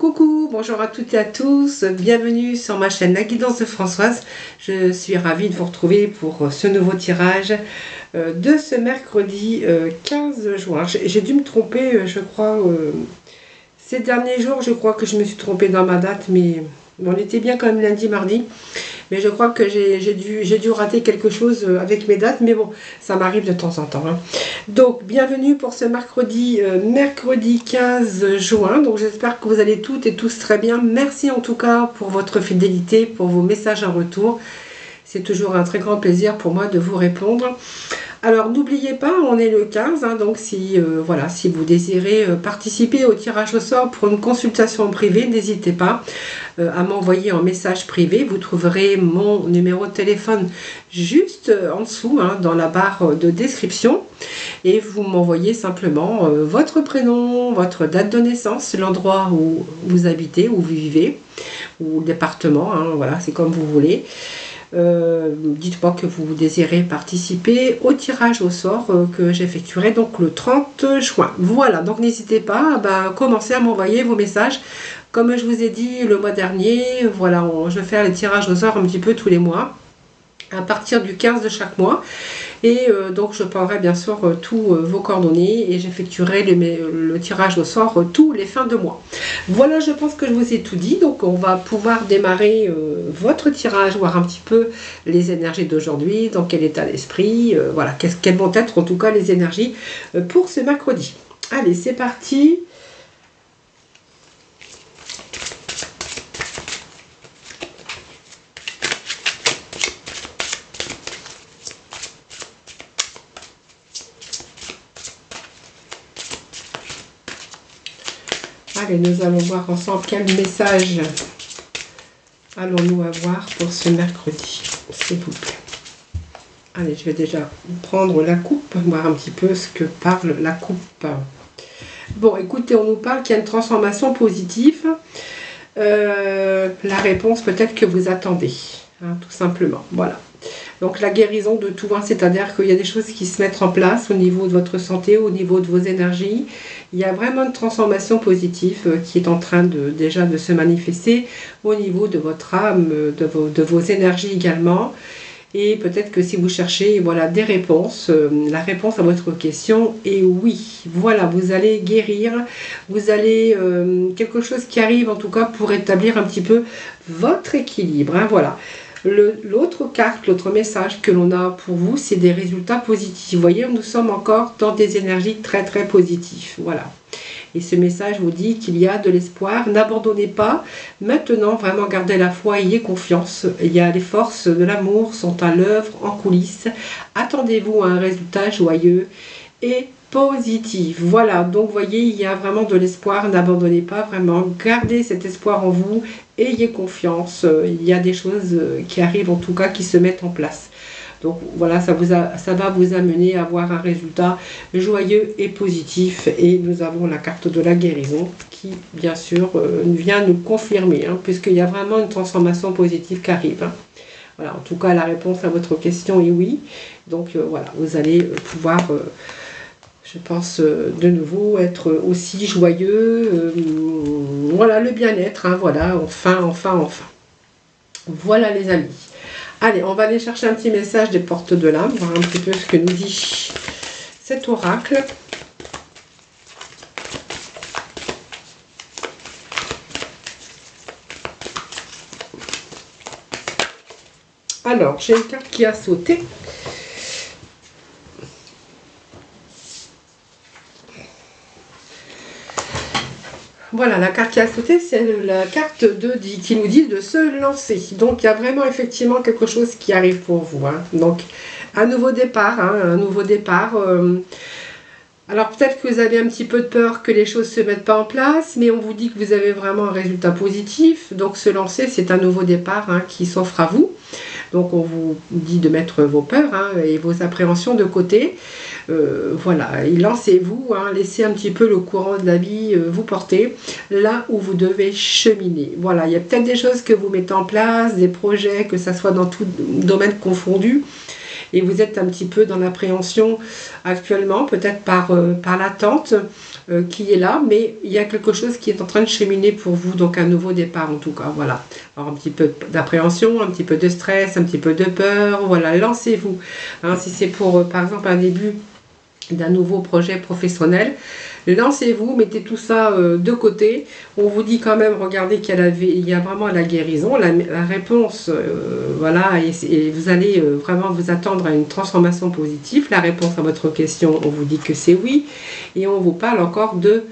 Coucou, bonjour à toutes et à tous, bienvenue sur ma chaîne La Guidance de Françoise. Je suis ravie de vous retrouver pour ce nouveau tirage de ce mercredi 15 juin. J'ai dû me tromper, je crois, ces derniers jours, je crois que je me suis trompée dans ma date, mais on était bien quand même lundi, mardi. Mais je crois que j'ai dû rater quelque chose avec mes dates, mais bon, ça m'arrive de temps en temps. Donc, bienvenue pour ce mercredi 15 juin. Donc, j'espère que vous allez toutes et tous très bien. Merci en tout cas pour votre fidélité, pour vos messages en retour. C'est toujours un très grand plaisir pour moi de vous répondre. Alors n'oubliez pas, on est le 15, donc si vous désirez participer au tirage au sort pour une consultation privée, n'hésitez pas à m'envoyer un message privé. Vous trouverez mon numéro de téléphone juste en dessous, dans la barre de description. Et vous m'envoyez simplement votre prénom, votre date de naissance, l'endroit où vous habitez, où vous vivez, ou le département, voilà, c'est comme vous voulez. Dites-moi que vous désirez participer au tirage au sort que j'effectuerai donc le 30 juin. Voilà, donc n'hésitez pas à commencer à m'envoyer vos messages. Comme je vous ai dit le mois dernier, voilà, je vais faire les tirages au sort un petit peu tous les mois, à partir du 15 de chaque mois. Et donc je prendrai bien sûr tous vos coordonnées et j'effectuerai le tirage au sort tous les fins de mois. Voilà, je pense que je vous ai tout dit. Donc on va pouvoir démarrer votre tirage, voir un petit peu les énergies d'aujourd'hui, dans quel état d'esprit, voilà, quelles vont être en tout cas les énergies pour ce mercredi. Allez, c'est parti. Allez, nous allons voir ensemble quel message allons-nous avoir pour ce mercredi, s'il vous plaît. Allez, je vais déjà prendre la coupe, voir un petit peu ce que parle la coupe. Bon, écoutez, on nous parle qu'il y a une transformation positive. La réponse peut-être que vous attendez, tout simplement. Voilà. Donc la guérison de tout, c'est-à-dire qu'il y a des choses qui se mettent en place au niveau de votre santé, au niveau de vos énergies. Il y a vraiment une transformation positive qui est en train déjà de se manifester au niveau de votre âme, de vos énergies également. Et peut-être que si vous cherchez des réponses, la réponse à votre question est oui. Voilà, vous allez guérir, vous allez quelque chose qui arrive en tout cas pour établir un petit peu votre équilibre. Voilà. L'autre carte, l'autre message que l'on a pour vous, c'est des résultats positifs. Vous voyez, nous sommes encore dans des énergies très très positives. Voilà. Et ce message vous dit qu'il y a de l'espoir. N'abandonnez pas. Maintenant, vraiment, gardez la foi, ayez confiance. Il y a les forces de l'amour sont à l'œuvre en coulisses. Attendez-vous à un résultat joyeux et positif. Voilà, donc vous voyez, il y a vraiment de l'espoir. N'abandonnez pas, vraiment. Gardez cet espoir en vous. Ayez confiance. Il y a des choses qui arrivent, en tout cas, qui se mettent en place. Donc voilà, ça va vous amener à avoir un résultat joyeux et positif. Et nous avons la carte de la guérison qui, bien sûr, vient nous confirmer, puisqu'il y a vraiment une transformation positive qui arrive. Voilà, en tout cas, la réponse à votre question est oui. Donc voilà, vous allez pouvoir, je pense, de nouveau être aussi joyeux. Voilà, le bien-être, voilà, enfin. Voilà les amis. Allez, on va aller chercher un petit message des portes de l'âme, voir un petit peu ce que nous dit cet oracle. Alors, j'ai une carte qui a sauté. Voilà, la carte qui a sauté, c'est la carte qui nous dit de se lancer. Donc, il y a vraiment effectivement quelque chose qui arrive pour vous. Donc, un nouveau départ, alors, peut-être que vous avez un petit peu de peur que les choses ne se mettent pas en place, mais on vous dit que vous avez vraiment un résultat positif. Donc, se lancer, c'est un nouveau départ qui s'offre à vous. Donc, on vous dit de mettre vos peurs et vos appréhensions de côté. Voilà, et lancez-vous, laissez un petit peu le courant de la vie vous porter là où vous devez cheminer. Voilà, il y a peut-être des choses que vous mettez en place, des projets, que ça soit dans tout domaine confondu. Et vous êtes un petit peu dans l'appréhension actuellement, peut-être par l'attente qui est là, mais il y a quelque chose qui est en train de cheminer pour vous, donc un nouveau départ en tout cas, voilà. Alors un petit peu d'appréhension, un petit peu de stress, un petit peu de peur, voilà, lancez-vous. Hein, si c'est pour, par exemple, un début d'un nouveau projet professionnel, lancez-vous, mettez tout ça de côté. On vous dit quand même, regardez il y a vraiment la guérison, la réponse, voilà, et vous allez vraiment vous attendre à une transformation positive. La réponse à votre question, on vous dit que c'est oui, et on vous parle encore de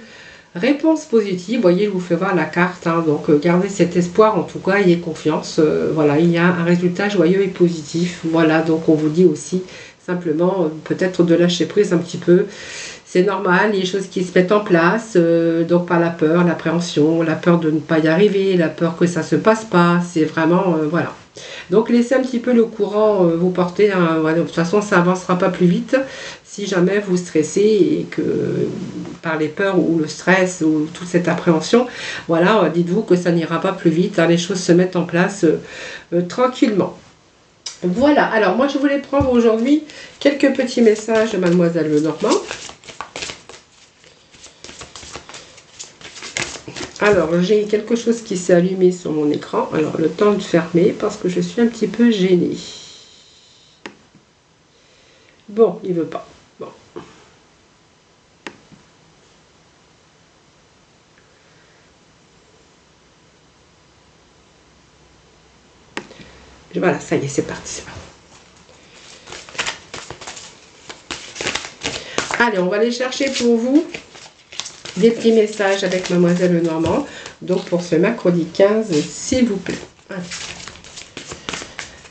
réponse positive. Vous voyez, je vous fais voir la carte, hein, donc gardez cet espoir, en tout cas, ayez confiance, voilà, il y a un résultat joyeux et positif, voilà, donc on vous dit aussi simplement peut-être de lâcher prise un petit peu. C'est normal, les choses qui se mettent en place, donc pas la peur, l'appréhension, la peur de ne pas y arriver, la peur que ça se passe pas, c'est vraiment, voilà. Donc laissez un petit peu le courant vous porter, hein, voilà. De toute façon ça avancera pas plus vite si jamais vous stressez et que par les peurs ou le stress ou toute cette appréhension, voilà, dites-vous que ça n'ira pas plus vite, hein, les choses se mettent en place tranquillement. Voilà, alors moi je voulais prendre aujourd'hui quelques petits messages de Mademoiselle Lenormand. Alors, j'ai quelque chose qui s'est allumé sur mon écran. Alors, le temps de fermer parce que je suis un petit peu gênée. Bon, il veut pas. Bon. Voilà, ça y est, c'est parti. Allez, on va aller chercher pour vous des petits messages avec Mademoiselle Lenormand. Donc pour ce mercredi 15, s'il vous plaît. Allez.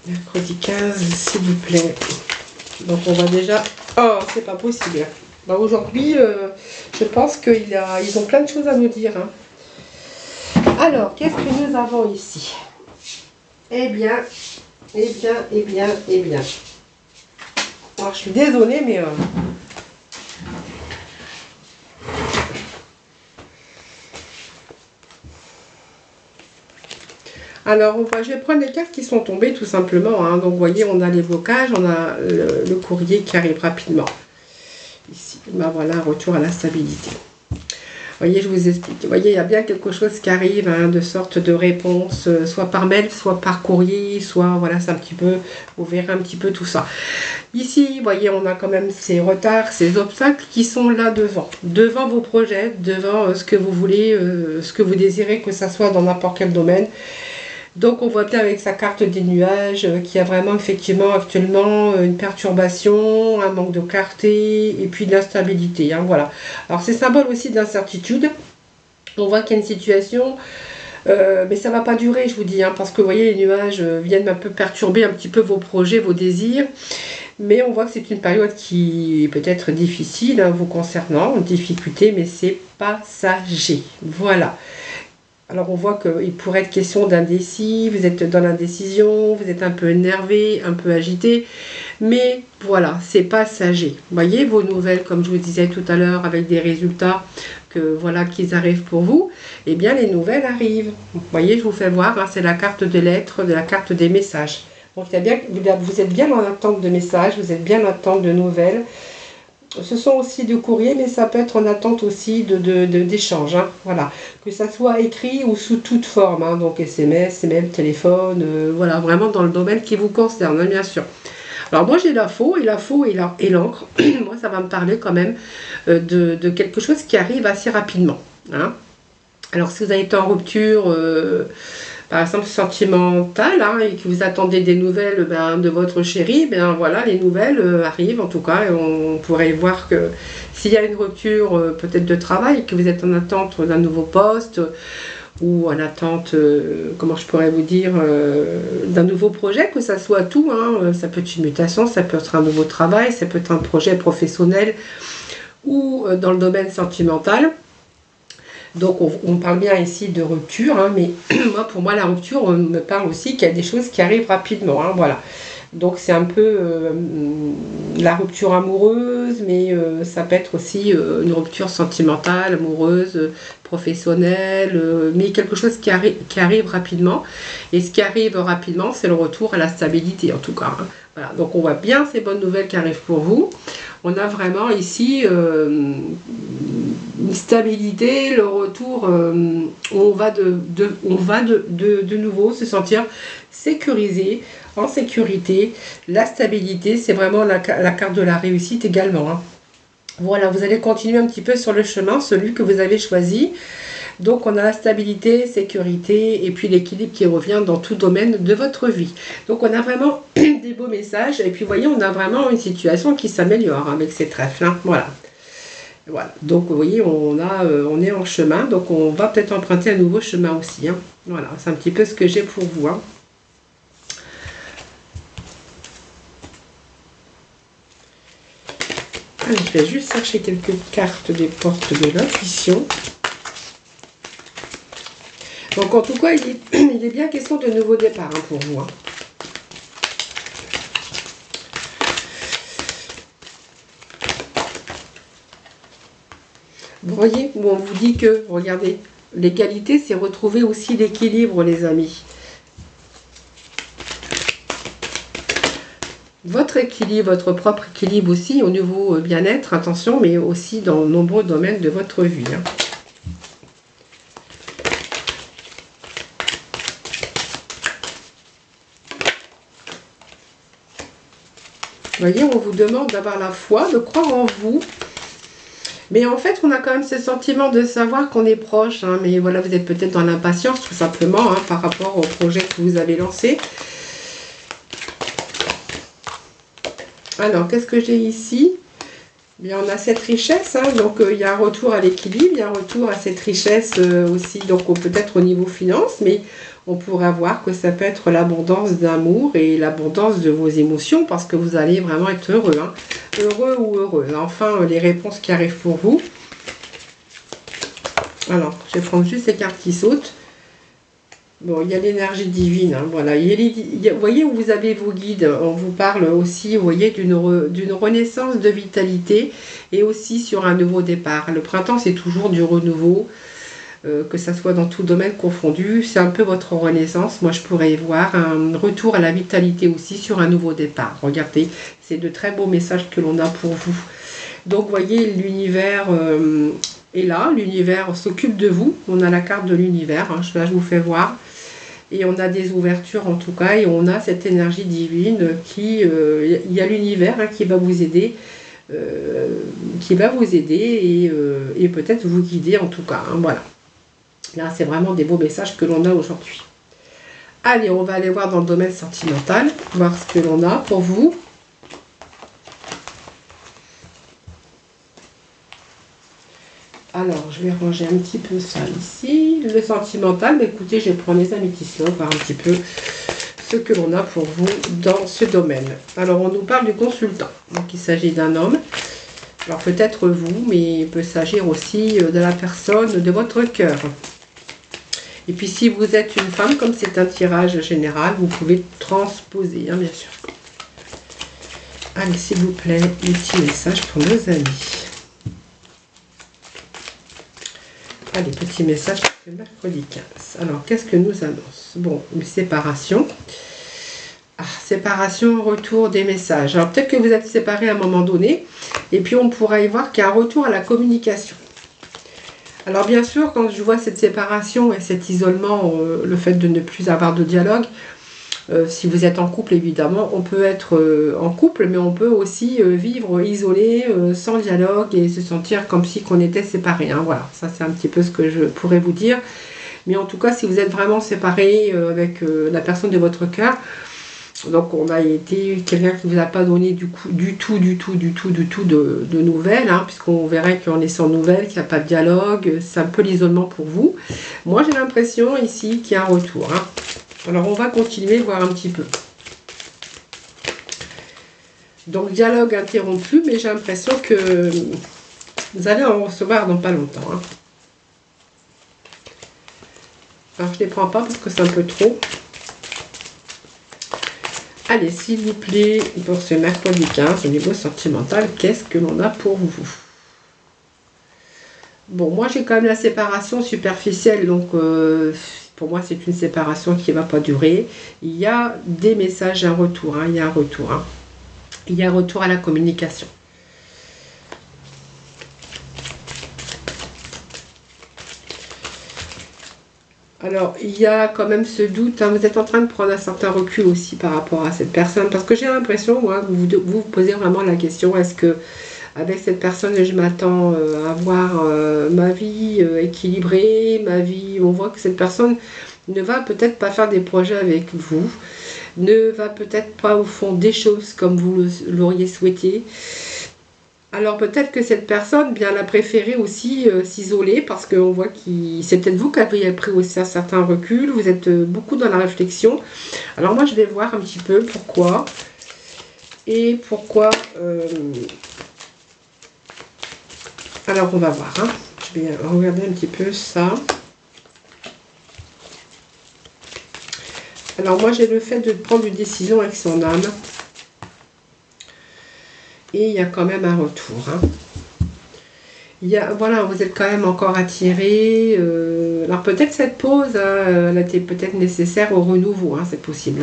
Mercredi 15, s'il vous plaît. Donc on va déjà... Oh, c'est pas possible. Bah, aujourd'hui, je pense qu'ils ont plein de choses à nous dire. Hein. Alors, qu'est-ce que nous avons ici? Eh bien... Alors, je suis désolée, mais... Alors, je vais prendre les cartes qui sont tombées tout simplement. Hein. Donc, vous voyez, on a les blocages, on a le courrier qui arrive rapidement. Ici, ben voilà, retour à la stabilité. Vous voyez, je vous explique. Vous voyez, il y a bien quelque chose qui arrive, hein, de sorte de réponse, soit par mail, soit par courrier, soit, voilà, c'est un petit peu, vous verrez un petit peu tout ça. Ici, vous voyez, on a quand même ces retards, ces obstacles qui sont là devant vos projets, devant ce que vous voulez, ce que vous désirez, que ça soit dans n'importe quel domaine. Donc on voit bien avec sa carte des nuages qu'il y a vraiment effectivement actuellement une perturbation, un manque de clarté et puis de l'instabilité. Hein, voilà. Alors c'est symbole aussi d'incertitude. On voit qu'il y a une situation, mais ça ne va pas durer, je vous dis, hein, parce que vous voyez, les nuages viennent un peu perturber un petit peu vos projets, vos désirs. Mais on voit que c'est une période qui est peut-être difficile, hein, vous concernant, une difficulté, mais c'est passager. Voilà. Alors on voit qu'il pourrait être question d'indécis, vous êtes dans l'indécision, vous êtes un peu énervé, un peu agité, mais voilà, c'est passager. Vous voyez vos nouvelles, comme je vous disais tout à l'heure, avec des résultats voilà qu'ils arrivent pour vous, eh bien les nouvelles arrivent. Vous voyez, je vous fais voir, hein, c'est la carte des lettres, de la carte des messages. Donc vous êtes bien en attente de messages, vous êtes bien en attente de nouvelles. Ce sont aussi de courriers, mais ça peut être en attente aussi d'échanges. Hein, voilà. Que ça soit écrit ou sous toute forme. Hein, donc SMS, même téléphone, voilà, vraiment dans le domaine qui vous concerne, hein, bien sûr. Alors moi j'ai la faux et l'encre. Moi ça va me parler quand même de quelque chose qui arrive assez rapidement. Hein. Alors si vous avez été en rupture... par exemple sentimentale, hein, et que vous attendez des nouvelles de votre chéri, voilà, les nouvelles arrivent en tout cas, et on pourrait voir que s'il y a une rupture peut-être de travail, que vous êtes en attente d'un nouveau poste, ou en attente, comment je pourrais vous dire, d'un nouveau projet, que ça soit tout, hein, ça peut être une mutation, ça peut être un nouveau travail, ça peut être un projet professionnel, ou dans le domaine sentimental. Donc on parle bien ici de rupture, hein, mais pour moi la rupture, on me parle aussi qu'il y a des choses qui arrivent rapidement. Hein, voilà. Donc c'est un peu la rupture amoureuse, mais ça peut être aussi une rupture sentimentale, amoureuse, professionnelle, mais quelque chose qui arrive rapidement. Et ce qui arrive rapidement, c'est le retour à la stabilité en tout cas. Hein. Voilà, donc on voit bien ces bonnes nouvelles qui arrivent pour vous. On a vraiment ici une stabilité, le retour, on va de nouveau se sentir sécurisé, en sécurité. La stabilité, c'est vraiment la carte de la réussite également, hein. Voilà, vous allez continuer un petit peu sur le chemin, celui que vous avez choisi. Donc on a la stabilité, sécurité et puis l'équilibre qui revient dans tout domaine de votre vie. Donc on a vraiment des beaux messages et puis vous voyez, on a vraiment une situation qui s'améliore avec ces trèfles, hein. Voilà. Voilà. Donc vous voyez, on est en chemin, donc on va peut-être emprunter un nouveau chemin aussi, hein. Voilà, c'est un petit peu ce que j'ai pour vous, hein. Allez, je vais juste chercher quelques cartes des portes de l'intuition. Donc en tout cas, il est bien question de nouveau départ, hein, pour vous, hein. Vous voyez, où on vous dit que, regardez, l'égalité, c'est retrouver aussi l'équilibre, les amis. Votre équilibre, votre propre équilibre aussi au niveau bien-être, attention, mais aussi dans de nombreux domaines de votre vie, hein. Vous voyez, on vous demande d'avoir la foi, de croire en vous. Mais en fait, on a quand même ce sentiment de savoir qu'on est proche, hein. Mais voilà, vous êtes peut-être dans l'impatience, tout simplement, hein, par rapport au projet que vous avez lancé. Alors, qu'est-ce que j'ai ici? Bien, on a cette richesse, hein, donc il y a un retour à l'équilibre, il y a un retour à cette richesse aussi, donc peut-être au niveau finance, mais on pourrait voir que ça peut être l'abondance d'amour et l'abondance de vos émotions, parce que vous allez vraiment être heureux, hein, heureux ou heureuse. Enfin, les réponses qui arrivent pour vous. Alors, je vais prendre juste ces cartes qui sautent. Bon, il y a l'énergie divine, hein, voilà. Vous voyez où vous avez vos guides, on vous parle aussi, vous voyez, d'une renaissance de vitalité et aussi sur un nouveau départ. Le printemps, c'est toujours du renouveau, que ça soit dans tout domaine confondu. C'est un peu votre renaissance. Moi, je pourrais y voir un retour à la vitalité aussi sur un nouveau départ. Regardez, c'est de très beaux messages que l'on a pour vous. Donc, vous voyez, l'univers est là, l'univers s'occupe de vous. On a la carte de l'univers, hein, là, je vous fais voir. Et on a des ouvertures en tout cas, et on a cette énergie divine qui, il y a l'univers, hein, qui va vous aider, et peut-être vous guider en tout cas, hein, voilà. Là, c'est vraiment des beaux messages que l'on a aujourd'hui. Allez, on va aller voir dans le domaine sentimental, voir ce que l'on a pour vous. Alors, je vais ranger un petit peu ça ici. Le sentimental, mais écoutez, je vais prendre les améthystes, voir un petit peu ce que l'on a pour vous dans ce domaine. Alors, on nous parle du consultant. Donc, il s'agit d'un homme. Alors, peut-être vous, mais il peut s'agir aussi de la personne de votre cœur. Et puis, si vous êtes une femme, comme c'est un tirage général, vous pouvez transposer, hein, bien sûr. Allez, s'il vous plaît, un petit message pour nos amis. Allez, petit message pour le mercredi 15. Alors, qu'est-ce que nous annonce? Bon, une séparation. Ah, séparation, retour des messages. Alors, peut-être que vous êtes séparés à un moment donné. Et puis, on pourra y voir qu'il y a un retour à la communication. Alors, bien sûr, quand je vois cette séparation et cet isolement, le fait de ne plus avoir de dialogue, si vous êtes en couple, évidemment, on peut être en couple, mais on peut aussi vivre isolé, sans dialogue et se sentir comme si on était séparés, hein. Voilà, ça c'est un petit peu ce que je pourrais vous dire. Mais en tout cas, si vous êtes vraiment séparés avec la personne de votre cœur, donc on a été quelqu'un qui ne vous a pas donné du tout de nouvelles, hein, puisqu'on verrait qu'on est sans nouvelles, qu'il n'y a pas de dialogue, c'est un peu l'isolement pour vous. Moi j'ai l'impression ici qu'il y a un retour, hein. Alors, on va continuer, voir un petit peu. Donc, dialogue interrompu, mais j'ai l'impression que vous allez en recevoir dans pas longtemps, hein. Alors, je ne les prends pas parce que c'est un peu trop. Allez, s'il vous plaît, pour ce mercredi 15, au niveau sentimental, qu'est-ce que l'on a pour vous? Bon, moi, j'ai quand même la séparation superficielle, donc pour moi c'est une séparation qui ne va pas durer. Il y a des messages, un retour, il y a un retour. Il y a un retour à la communication. Alors, il y a quand même ce doute, vous êtes en train de prendre un certain recul aussi par rapport à cette personne, parce que j'ai l'impression, moi, que vous posez vraiment la question, est-ce que avec cette personne, je m'attends à avoir ma vie équilibrée, ma vie, on voit que cette personne ne va peut-être pas faire des projets avec vous, ne va peut-être pas au fond des choses comme vous l'auriez souhaité. Alors peut-être que cette personne, bien, elle a préféré aussi s'isoler parce qu'on voit que c'est peut-être vous qui avez pris aussi un certain recul, vous êtes beaucoup dans la réflexion. Alors moi je vais voir un petit peu pourquoi et pourquoi... Alors on va voir, je vais regarder un petit peu ça. Alors moi j'ai le fait de prendre une décision avec son âme. Et il y a quand même un retour. Il y a, voilà, vous êtes quand même encore attiré. Alors peut-être cette pause, elle était peut-être nécessaire au renouveau, c'est possible.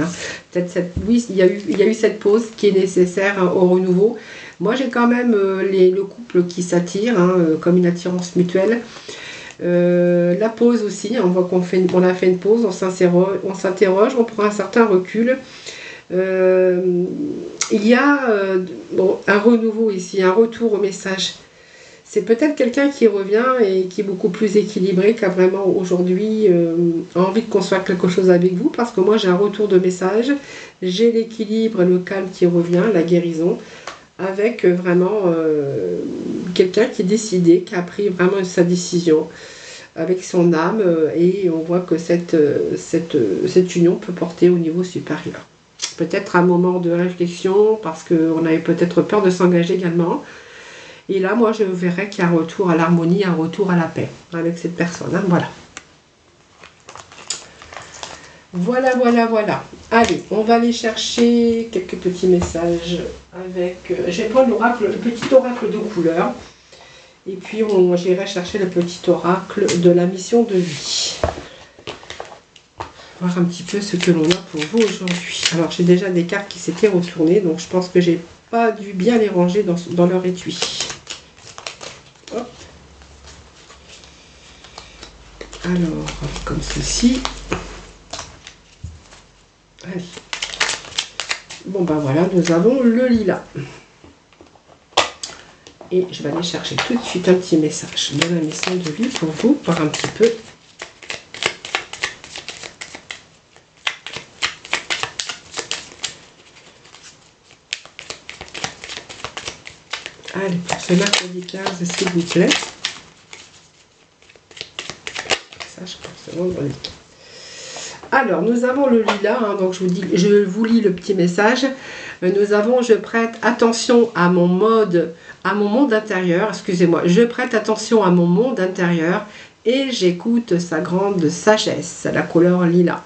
Peut-être oui, il y a eu cette pause qui est nécessaire au renouveau. Moi j'ai quand même le couple qui s'attire, comme une attirance mutuelle. La pause aussi, on voit qu'on a fait une pause, on s'interroge, on prend un certain recul. Il y a un renouveau ici, un retour au message. C'est peut-être quelqu'un qui revient et qui est beaucoup plus équilibré, qui a vraiment aujourd'hui envie de construire quelque chose avec vous, parce que moi j'ai un retour de message, j'ai l'équilibre, le calme qui revient, la guérison, avec vraiment quelqu'un qui est décidé, qui a pris vraiment sa décision avec son âme, et on voit que cette union peut porter au niveau supérieur. Peut-être un moment de réflexion parce qu'on avait peut-être peur de s'engager également. Et là, moi, je verrais qu'il y a un retour à l'harmonie, un retour à la paix avec cette personne. Voilà. Voilà. Allez, on va aller chercher quelques petits messages avec... je vais prendre le petit oracle de couleur. Et puis, j'irai chercher le petit oracle de la mission de vie. Voir un petit peu ce que l'on a pour vous aujourd'hui. Alors j'ai déjà des cartes qui s'étaient retournées, donc je pense que j'ai pas dû bien les ranger dans leur étui. Hop. Alors, comme ceci. Allez. Bon ben voilà, nous avons le lilas. Et je vais aller chercher tout de suite un petit message de la mission de vie pour vous, voir un petit peu. Allez, pour ce mercredi 15, s'il vous plaît. Ça, je pense que c'est vendredi. Alors, nous avons le lilas, donc je vous lis le petit message. Nous avons, je prête attention à mon monde intérieur, excusez-moi, je prête attention à mon monde intérieur et j'écoute sa grande sagesse, la couleur lilas.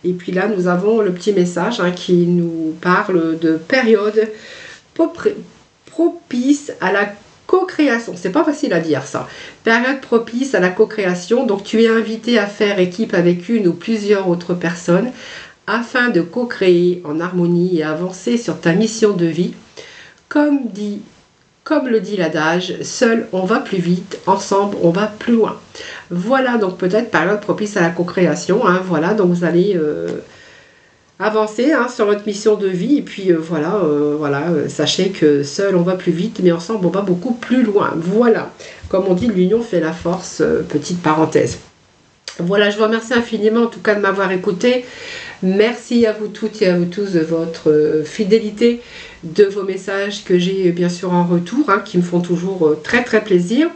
Et puis là, nous avons le petit message qui nous parle de période propice à la co-création. C'est pas facile à dire ça. Période propice à la co-création. Donc tu es invité à faire équipe avec une ou plusieurs autres personnes afin de co-créer en harmonie et avancer sur ta mission de vie. Comme le dit l'adage, seul on va plus vite, ensemble on va plus loin. Voilà, donc peut-être période propice à la co-création. Voilà, donc vous allez avancer sur votre mission de vie. Et puis sachez que seul on va plus vite, mais ensemble on va beaucoup plus loin. Voilà, comme on dit, l'union fait la force, petite parenthèse. Voilà, je vous remercie infiniment en tout cas de m'avoir écouté. Merci à vous toutes et à vous tous de votre fidélité, de vos messages que j'ai bien sûr en retour, qui me font toujours très très plaisir.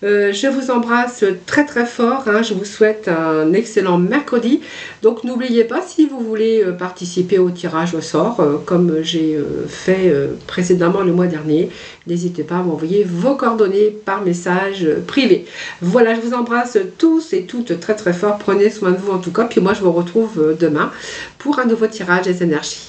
Je vous embrasse très très fort, je vous souhaite un excellent mercredi. Donc n'oubliez pas, si vous voulez participer au tirage au sort, comme j'ai fait précédemment le mois dernier, n'hésitez pas à m'envoyer vos coordonnées par message privé. Voilà, je vous embrasse tous et toutes très très fort, prenez soin de vous en tout cas, puis moi je vous retrouve demain pour un nouveau tirage des énergies.